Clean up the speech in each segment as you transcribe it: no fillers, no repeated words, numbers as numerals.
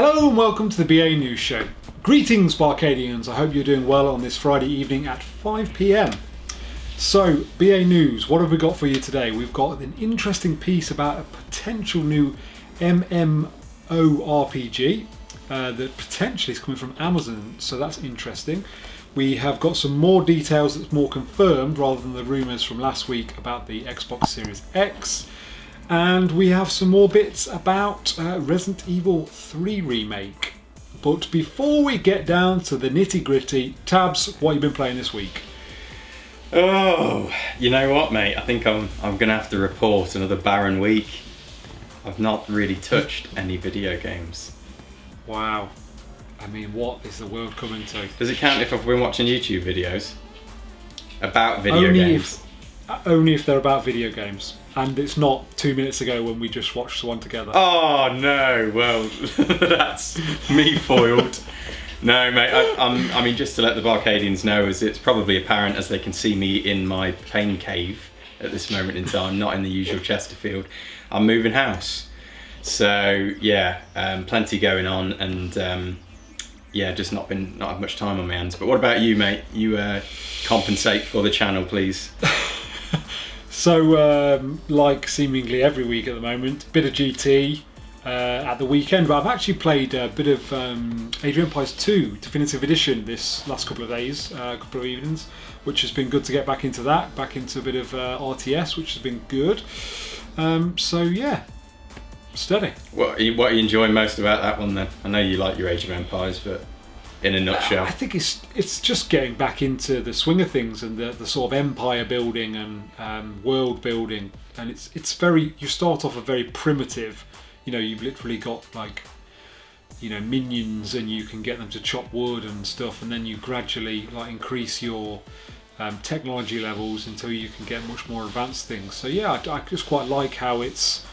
Hello and welcome to the BA News Show. Greetings, BArcadians. I hope you're doing well on this Friday evening at 5 PM. So, BA News, what have we got for you today? We've got an interesting piece about a potential new MMORPG that potentially is coming from Amazon, so that's interesting. We have got some more details that's more confirmed rather than the rumours from last week about the Xbox Series X. And we have some more bits about Resident Evil 3 remake. But before we get down to the nitty gritty, Tabs, what have you been playing this week? Oh, you know what, mate? I think I'm going to have to report another barren week. I've not really touched any video games. Wow. I mean, what is the world coming to? Does it count if I've been watching YouTube videos about video games? Only if they're about video games. And it's not 2 minutes ago when we just watched one together. Oh, no. Well, that's me foiled. No, mate. I mean, just to let the Barcadians know, as it's probably apparent as they can see me in my pain cave at this moment in time, not in the usual Chesterfield, I'm moving house. So, yeah, plenty going on and... yeah, just not had much time on my hands. But what about you, mate? You compensate for the channel, please. So, like seemingly every week at the moment, bit of GT at the weekend. But I've actually played a bit of Age of Empires 2 Definitive Edition this last couple of days, couple of evenings, which has been good to get back into that, back into a bit of RTS, which has been good. So, yeah. Steady. What are you enjoying most about that one then? I know you like your Age of Empires, but in a nutshell. I think it's just getting back into the swing of things and the sort of empire building and world building, and it's very, you start off a very primitive, you've literally got like minions and you can get them to chop wood and stuff, and then you gradually like increase your technology levels until you can get much more advanced things. So yeah, I just quite like how it's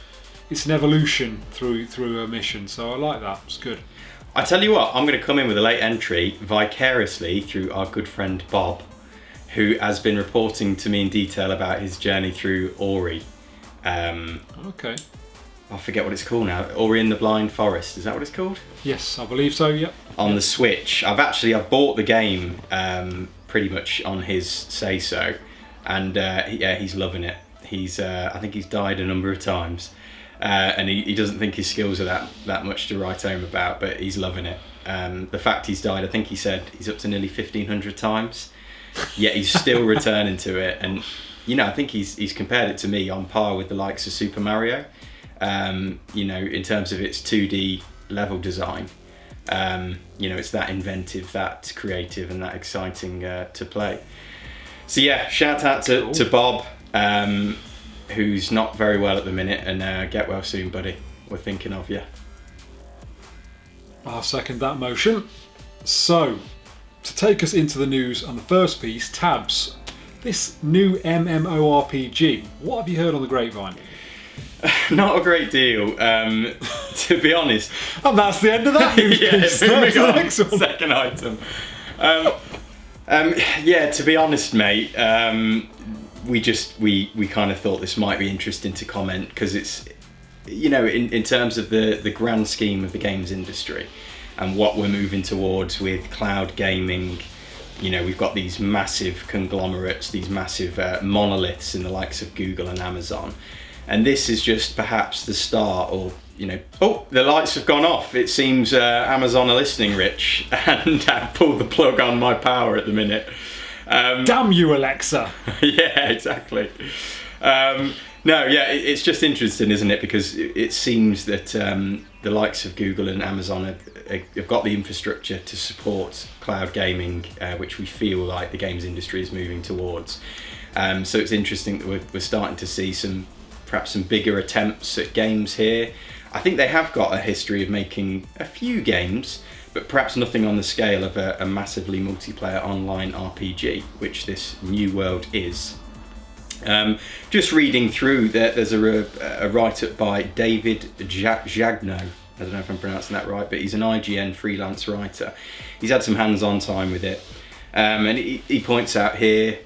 an evolution through a mission, so I like that. It's good. I tell you what, I'm going to come in with a late entry vicariously through our good friend Bob, who has been reporting to me in detail about his journey through Ori. Okay. I forget what it's called now. Ori and the Blind Forest. Is that what it's called? Yes, I believe so. Yep. On the Switch. I've bought the game pretty much on his say so, and yeah, he's loving it. I think he's died a number of times. And he doesn't think his skills are that much to write home about, but he's loving it. The fact he's died, I think he said he's up to nearly 1,500 times, yet he's still returning to it. And I think he's compared it to me on par with the likes of Super Mario. In terms of its 2D level design, it's that inventive, that creative, and that exciting to play. So yeah, shout out to Bob. Who's not very well at the minute, and get well soon, buddy. We're thinking of you. I'll second that motion. So, to take us into the news on the first piece, Tabs, this new MMORPG, what have you heard on the grapevine? Not a great deal, to be honest. And that's the end of that news piece. Moving on, second item. Yeah, to be honest, mate, we kind of thought this might be interesting to comment because it's, in terms of the grand scheme of the games industry and what we're moving towards with cloud gaming. We've got these massive conglomerates, these massive monoliths in the likes of Google and Amazon, and this is just perhaps the start. Or oh, the lights have gone off. It seems Amazon are listening, Rich, and have pulled the plug on my power at the minute. Damn you, Alexa. Yeah, exactly. It's just interesting, isn't it? Because it seems that the likes of Google and Amazon have got the infrastructure to support cloud gaming, which we feel like the games industry is moving towards. So it's interesting that we're starting to see perhaps some bigger attempts at games here. I think they have got a history of making a few games, but perhaps nothing on the scale of a massively multiplayer online RPG, which this New World is. Just reading through, there's a write-up by David Jagno. I don't know if I'm pronouncing that right, but he's an IGN freelance writer. He's had some hands-on time with it, and he points out here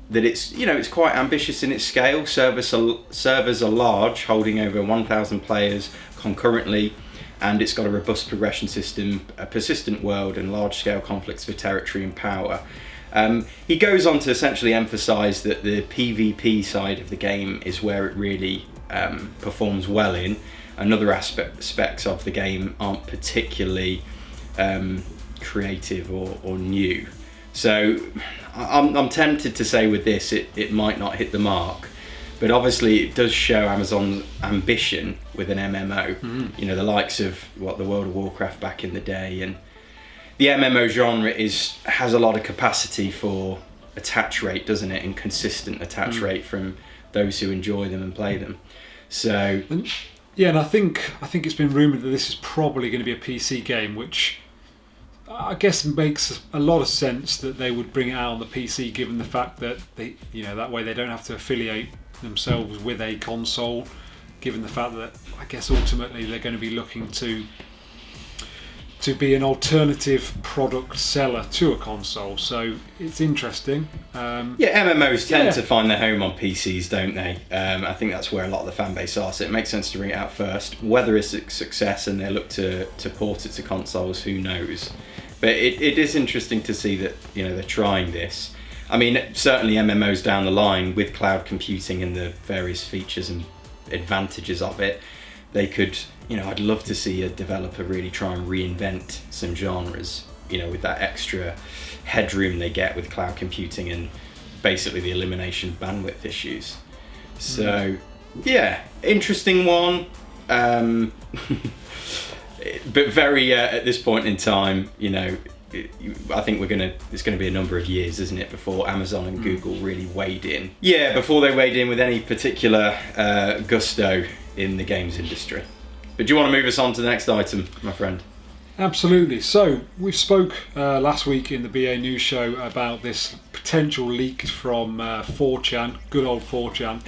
that it's quite ambitious in its scale. Servers are large, holding over 1,000 players concurrently. and it's got a robust progression system, a persistent world, and large-scale conflicts for territory and power. He goes on to essentially emphasise that the PvP side of the game is where it really performs well in, and other aspects of the game aren't particularly creative or new. So I'm tempted to say with this it might not hit the mark, but obviously it does show Amazon's ambition with an MMO. You know, the likes of the World of Warcraft back in the day, and the MMO genre has a lot of capacity for attach rate, doesn't it, and consistent attach rate from those who enjoy them and play them. So yeah, and I think it's been rumoured that this is probably going to be a PC game, which I guess makes a lot of sense that they would bring it out on the PC, given the fact that they, you know, that way they don't have to affiliate themselves with a console, given the fact that I guess ultimately they're going to be looking to be an alternative product seller to a console. So it's interesting. MMOs tend to find their home on PCs, don't they? I think that's where a lot of the fan base are, so it makes sense to bring it out first. Whether it's a success and they look to port it to consoles, who knows? But it is interesting to see that, you know, they're trying this. I mean, certainly MMOs down the line with cloud computing and the various features and advantages of it, they could, you know, I'd love to see a developer really try and reinvent some genres, you know, with that extra headroom they get with cloud computing and basically the elimination of bandwidth issues. So, yeah, interesting one. But very, at this point in time, you know, I think it's going to be a number of years, isn't it, before Amazon and Google really wade in. Yeah, before they wade in with any particular gusto in the games industry. But do you want to move us on to the next item, my friend? Absolutely. So we spoke last week in the BAnews show about this potential leak from 4chan, good old 4chan,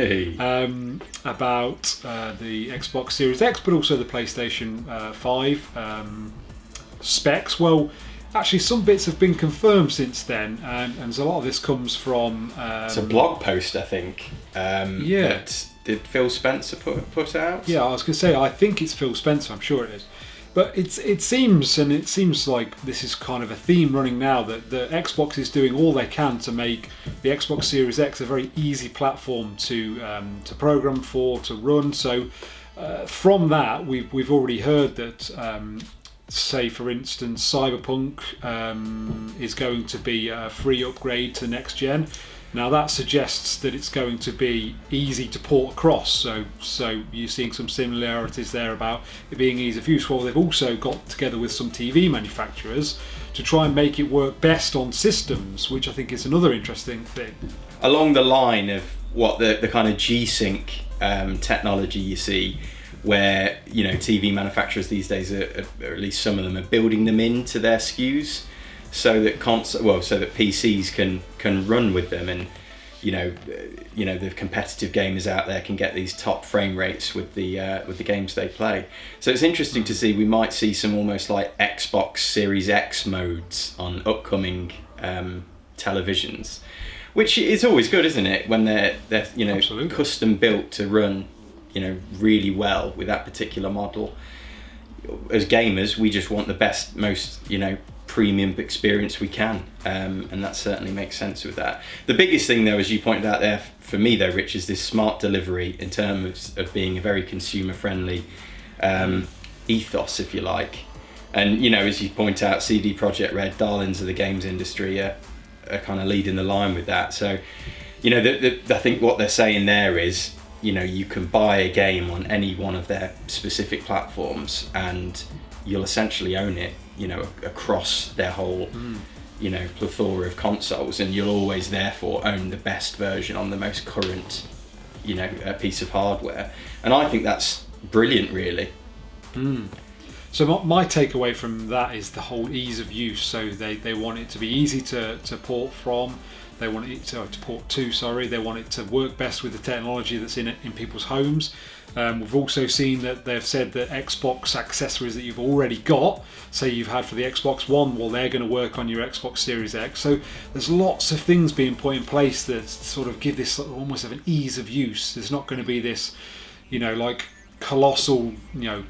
about the Xbox Series X, but also the PlayStation 5 specs. Well, actually, some bits have been confirmed since then, and a lot of this comes from... it's a blog post, I think. That did Phil Spencer put out? Yeah, I was going to say, I think it's Phil Spencer, I'm sure it is. But it seems like this is kind of a theme running now, that the Xbox is doing all they can to make the Xbox Series X a very easy platform to program for, to run. So from that, we've already heard that... say for instance Cyberpunk is going to be a free upgrade to next gen. Now that suggests that it's going to be easy to port across, so you're seeing some similarities there about it being ease of use. Well, they've also got together with some TV manufacturers to try and make it work best on systems, which I think is another interesting thing. Along the line of what the kind of G-Sync technology you see, where, you know, TV manufacturers these days, or at least some of them, are building them into their SKUs, so that so that PCs can run with them, and you know the competitive gamers out there can get these top frame rates with the games they play. So it's interesting to see. We might see some almost like Xbox Series X modes on upcoming televisions, which is always good, isn't it? When they're you know, absolutely, custom built to run, you know, really well with that particular model. As gamers, we just want the best, most, you know, premium experience we can, and that certainly makes sense with that. The biggest thing, though, as you pointed out there, for me though, Rich, is this smart delivery in terms of being a very consumer friendly ethos, if you like. And, you know, as you point out, CD Projekt Red, darlings of the games industry, are kind of leading the line with that. So, you know, I think what they're saying there is, you know, you can buy a game on any one of their specific platforms and you'll essentially own it, you know, across their whole, you know, plethora of consoles, and you'll always therefore own the best version on the most current, you know, piece of hardware. And I think that's brilliant, really. So my takeaway from that is the whole ease of use. So they want it to be easy to port from. They want it to port to. They want it to work best with the technology that's in people's homes. We've also seen that they've said that Xbox accessories that you've already got, say you've had for the Xbox One, well, they're going to work on your Xbox Series X. So there's lots of things being put in place that sort of give this almost of an ease of use. There's not going to be this, you know, like colossal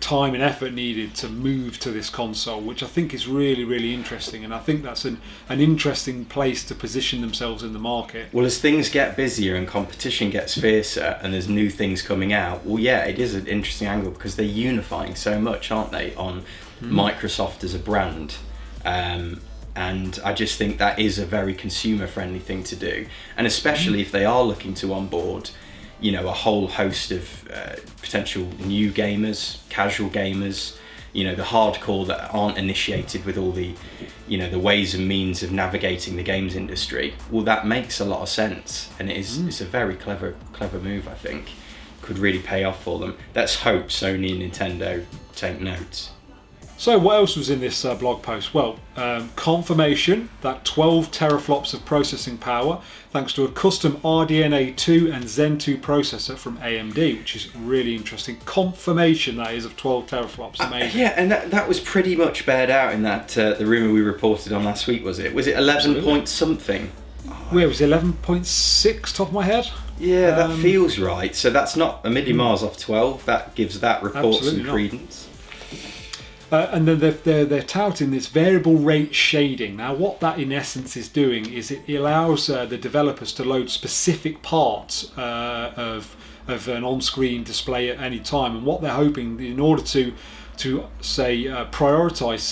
time and effort needed to move to this console, which I think is really, really interesting, and I think that's an interesting place to position themselves in the market. Well, as things get busier and competition gets fiercer and there's new things coming out, well, yeah, it is an interesting angle because they're unifying so much, aren't they, on Microsoft as a brand. And I just think that is a very consumer-friendly thing to do, and especially if they are looking to onboard, a whole host of potential new gamers, casual gamers, the hardcore that aren't initiated with all the, the ways and means of navigating the games industry. Well, that makes a lot of sense, and it's a very clever move. I think could really pay off for them. Let's hope Sony and Nintendo take note. So what else was in this blog post? Well, confirmation that 12 teraflops of processing power thanks to a custom RDNA 2 and Zen 2 processor from AMD, which is really interesting. Confirmation, that is, of 12 teraflops. Amazing. Yeah, and that was pretty much bared out in that the rumour we reported on last week, was it? Was it 11 point something? Where was it, 11.6 top of my head? Yeah, that feels right. So that's not a million miles off 12. That gives that report some credence. And then they're touting this variable rate shading. Now, what that in essence is doing is it allows the developers to load specific parts of an on-screen display at any time. And what they're hoping, in order to say prioritize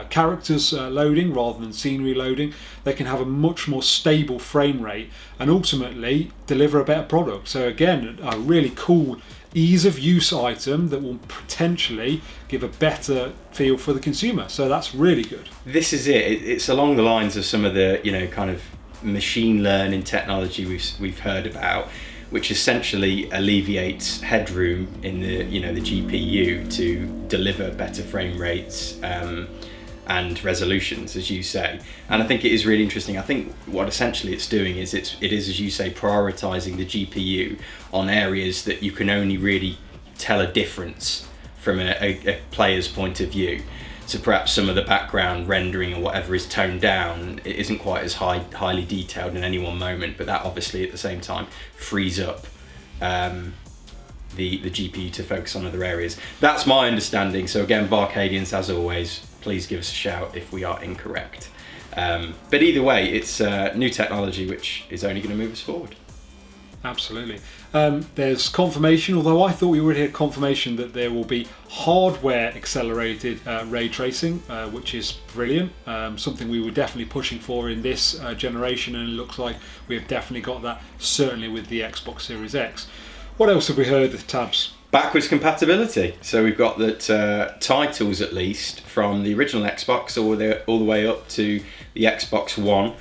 characters loading rather than scenery loading, they can have a much more stable frame rate and ultimately deliver a better product. So again, a really cool ease of use item that will potentially give a better feel for the consumer. So that's really good. This is it. It's along the lines of some of the kind of machine learning technology we've heard about, which essentially alleviates headroom in the the GPU to deliver better frame rates and resolutions, as you say. And I think it is really interesting. I think what essentially it's doing is it is, as you say, prioritizing the GPU on areas that you can only really tell a difference from a player's point of view. So perhaps some of the background rendering or whatever is toned down. It isn't quite as highly detailed in any one moment, but that obviously at the same time frees up the GPU to focus on other areas. That's my understanding. So again, BArcadians, as always, please give us a shout if we are incorrect. But either way, it's new technology which is only going to move us forward. Absolutely. There's confirmation, although I thought we already had confirmation that there will be hardware accelerated ray tracing, which is brilliant. Something we were definitely pushing for in this generation, and it looks like we have definitely got that, certainly with the Xbox Series X. What else have we heard, Tabs? Backwards compatibility. So we've got that titles, at least from the original Xbox all the way up to the Xbox One,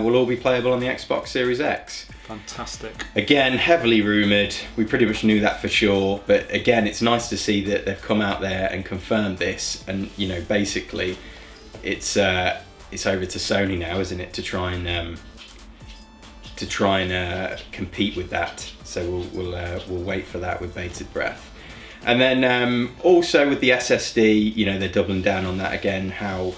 will all be playable on the Xbox Series X. Fantastic. Again, heavily rumoured. We pretty much knew that for sure, but again, it's nice to see that they've come out there and confirmed this. And basically, it's over to Sony now, isn't it, to try and compete with that. So we'll wait for that with bated breath. And then also with the SSD, they're doubling down on that again, how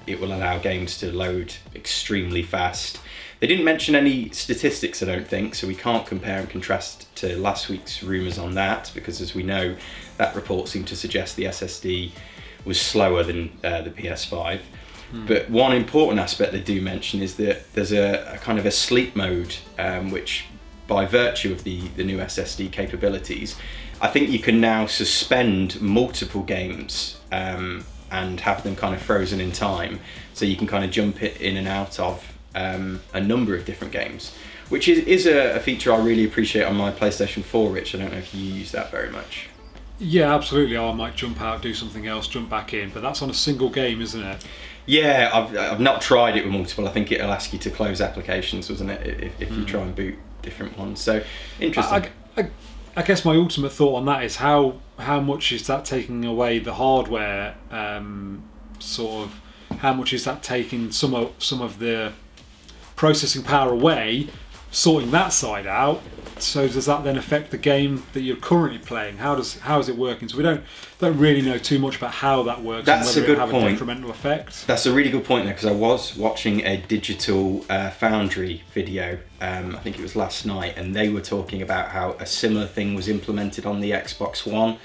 it will allow games to load extremely fast. They didn't mention any statistics, I don't think, so we can't compare and contrast to last week's rumours on that, because as we know, that report seemed to suggest the SSD was slower than the PS5. But one important aspect they do mention is that there's a kind of a sleep mode, which by virtue of the new SSD capabilities, I think you can now suspend multiple games and have them kind of frozen in time, so you can kind of jump it in and out of a number of different games, which is a feature I really appreciate on my PlayStation 4, Rich. I don't know if you use that very much. Yeah, absolutely. I might jump out, do something else, jump back in, but that's on a single game, isn't it? Yeah, I've not tried it with multiple. I think it'll ask you to close applications, wasn't it, if you try and boot different ones. So interesting. I guess my ultimate thought on that is how much is that taking away the hardware? How much is that taking some of the processing power away, sorting that side out, So does that then affect the game that you're currently playing? How is it working? So we don't really know too much about how that works. That's and a whether good it have point. A detrimental effect. That's a really good point there, because I was watching a Digital Foundry video, I think it was last night, and they were talking about how a similar thing was implemented on the Xbox One,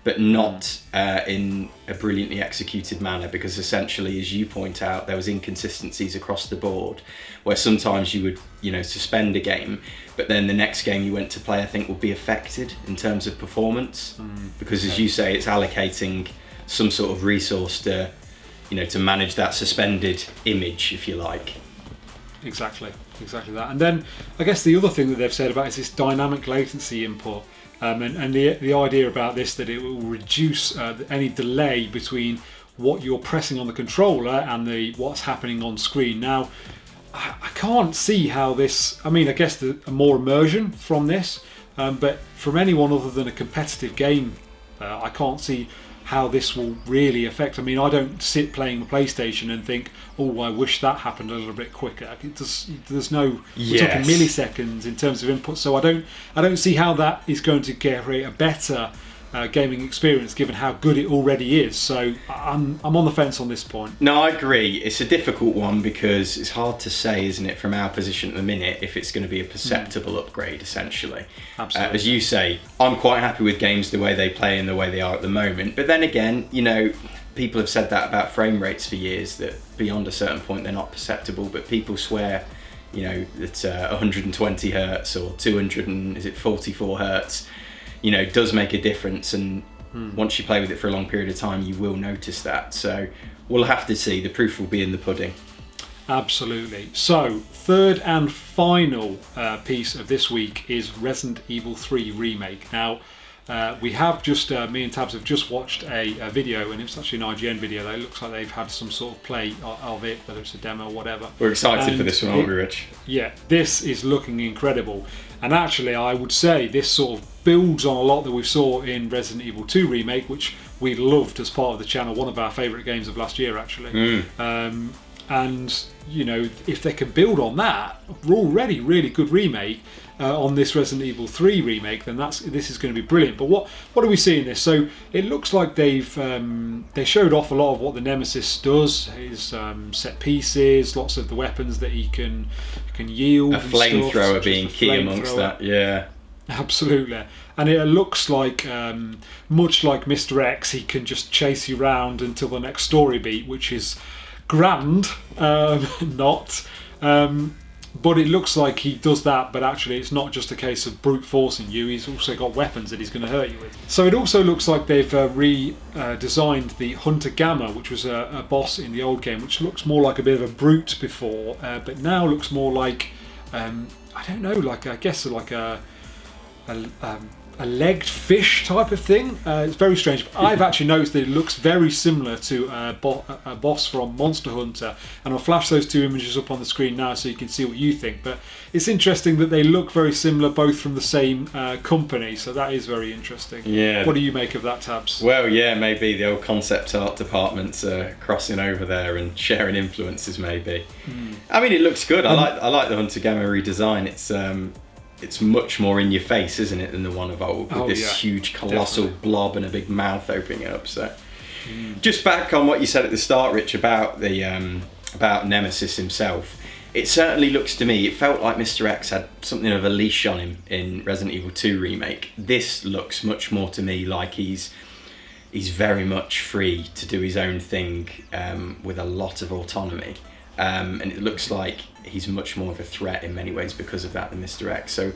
but not in a brilliantly executed manner, because essentially, as you point out, there was inconsistencies across the board, where sometimes you would, suspend a game, but then the next game you went to play, I think, would be affected in terms of performance, because as you say, it's allocating some sort of resource to, to manage that suspended image, if you like. Exactly that. And then I guess the other thing that they've said about is this dynamic latency input. And the idea about this, that it will reduce any delay between what you're pressing on the controller and what's happening on screen. Now, I can't see how this. I mean, I guess more immersion from this, but from anyone other than a competitive game, I can't see how this will really affect. I mean, I don't sit playing the PlayStation and think, oh, I wish that happened a little bit quicker. There's no we're talking milliseconds in terms of input, so I don't see how that is going to create a better gaming experience, given how good it already is. So I'm on the fence on this point. No, I agree. It's a difficult one, because it's hard to say, isn't it, from our position at the minute, if it's going to be a perceptible upgrade, essentially. Absolutely. As you say, I'm quite happy with games the way they play and the way they are at the moment. But then again, people have said that about frame rates for years, that beyond a certain point they're not perceptible, but people swear, that 120 hertz or 244 hertz, does make a difference, and once you play with it for a long period of time, you will notice that. So we'll have to see. The proof will be in the pudding. Absolutely. So, third and final piece of this week is Resident Evil 3 Remake. Now, we have just, me and Tabs have just watched a video, and it's actually an IGN video. It looks like they've had some sort of play of it, whether it's a demo or whatever. We're excited for this one, aren't we, Rich? Yeah, this is looking incredible. And actually, I would say this sort of builds on a lot that we saw in Resident Evil 2 Remake, which we loved as part of the channel, one of our favourite games of last year, actually. And, if they can build on that, already really good remake on this Resident Evil 3 remake, then this is going to be brilliant. But what do we see in this? So it looks like they showed off a lot of what the Nemesis does, his set pieces, lots of the weapons that he can yield. A flamethrower being key amongst that, yeah. Absolutely. And it looks like, much like Mr. X, he can just chase you around until the next story beat, which is grand, not. But it looks like he does that, but actually it's not just a case of brute forcing you, he's also got weapons that he's going to hurt you with. So it also looks like they've redesigned the Hunter Gamma, which was a boss in the old game, which looks more like a bit of a brute before, but now looks more like, I don't know, like I guess like a legged fish type of thing. It's very strange. I've actually noticed that it looks very similar to a boss from Monster Hunter, and I'll flash those two images up on the screen now so you can see what you think. But it's interesting that they look very similar, both from the same company, so that is very interesting. Yeah. What do you make of that, Tabs? Well, yeah, maybe the old concept art departments are crossing over there and sharing influences, maybe. I mean, it looks good. I like the Hunter Gamma redesign. It's much more in your face, isn't it, than the one of old, with this huge colossal blob and a big mouth opening up. So, just back on what you said at the start, Rich, about the about Nemesis himself. It certainly looks to me, it felt like Mr. X had something of a leash on him in Resident Evil 2 Remake. This looks much more to me like he's very much free to do his own thing, with a lot of autonomy. And it looks like he's much more of a threat in many ways because of that than Mr. X. So,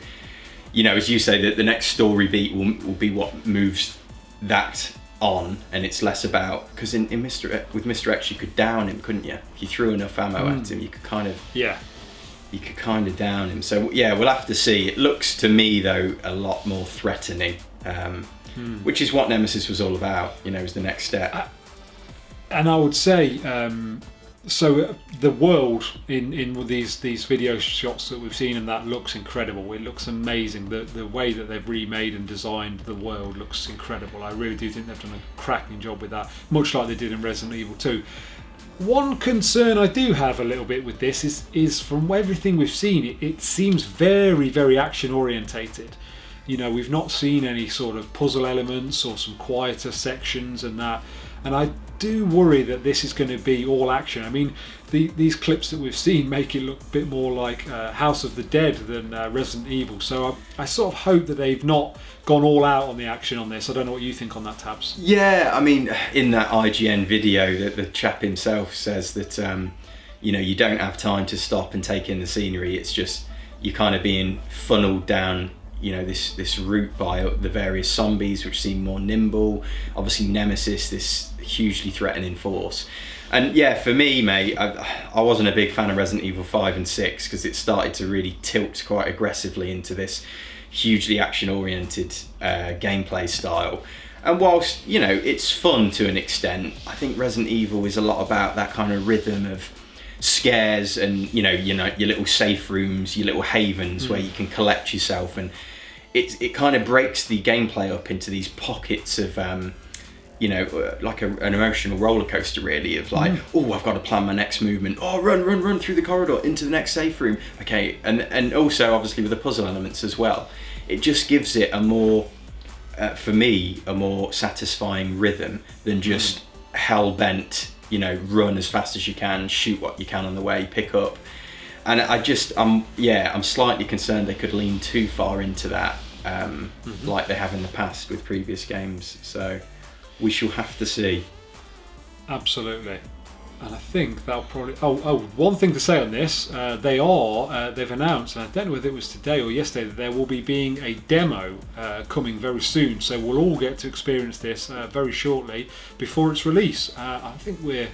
as you say, that the next story beat will be what moves that on, and it's less about, because with Mr. X you could down him, couldn't you? If you threw enough ammo at him, you could kind of down him. So yeah, we'll have to see. It looks to me though a lot more threatening, which is what Nemesis was all about. Is the next step. And I would say. So the world in these video shots that we've seen, and that looks incredible. It looks amazing. The way that they've remade and designed the world looks incredible. I really do think they've done a cracking job with that, much like they did in Resident Evil 2. One concern I do have a little bit with this is from everything we've seen, it seems very, very action orientated. You know, we've not seen any sort of puzzle elements or some quieter sections and that. And I do worry that this is going to be all action. I mean, these clips that we've seen make it look a bit more like House of the Dead than Resident Evil. So I sort of hope that they've not gone all out on the action on this. I don't know what you think on that, Tabs. Yeah, I mean, in that IGN video, that the chap himself says that you know, you don't have time to stop and take in the scenery. It's just you're kind of being funneled down, you know, this route by the various zombies, which seem more nimble. Obviously Nemesis, this hugely threatening force. And yeah, for me, mate, I wasn't a big fan of Resident Evil 5 and 6 because it started to really tilt quite aggressively into this hugely action-oriented gameplay style. And whilst, you know, it's fun to an extent, I think Resident Evil is a lot about that kind of rhythm of scares and, you know, your little safe rooms, your little havens where you can collect yourself, and it kind of breaks the gameplay up into these pockets of you know, like an emotional roller coaster, really, of like, oh, I've got to plan my next movement. Oh, run through the corridor into the next safe room. Okay, and also obviously with the puzzle elements as well, it just gives it a more, for me, a more satisfying rhythm than just hell bent. You know, run as fast as you can, shoot what you can on the way, pick up. And I'm slightly concerned they could lean too far into that, like they have in the past with previous games. So we shall have to see. Absolutely. And I think that'll probably... one thing to say on this, they've announced, and I don't know whether it was today or yesterday, that there will be being a demo coming very soon. So we'll all get to experience this very shortly before its release. I think we're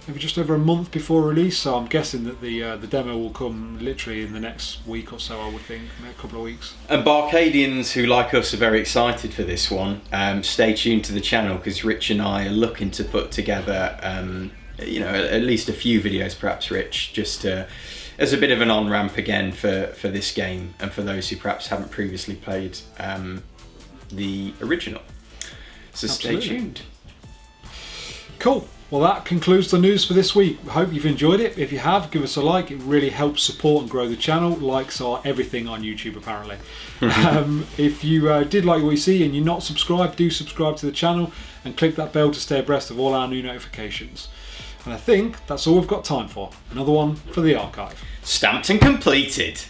maybe just over a month before release, so I'm guessing that the demo will come literally in the next week or so, I would think, a couple of weeks. And BArcadians who, like us, are very excited for this one, stay tuned to the channel, because Rich and I are looking to put together you know, at least a few videos, perhaps, Rich, just as a bit of an on-ramp again for this game, and for those who perhaps haven't previously played the original. So Absolutely. Stay tuned. Cool. Well, that concludes the news for this week. I hope you've enjoyed it. If you have, give us a like. It really helps support and grow the channel. Likes are everything on YouTube, apparently. If you did like what you see and you're not subscribed, do subscribe to the channel and click that bell to stay abreast of all our new notifications. And I think that's all we've got time for. Another one for the archive. Stamped and completed.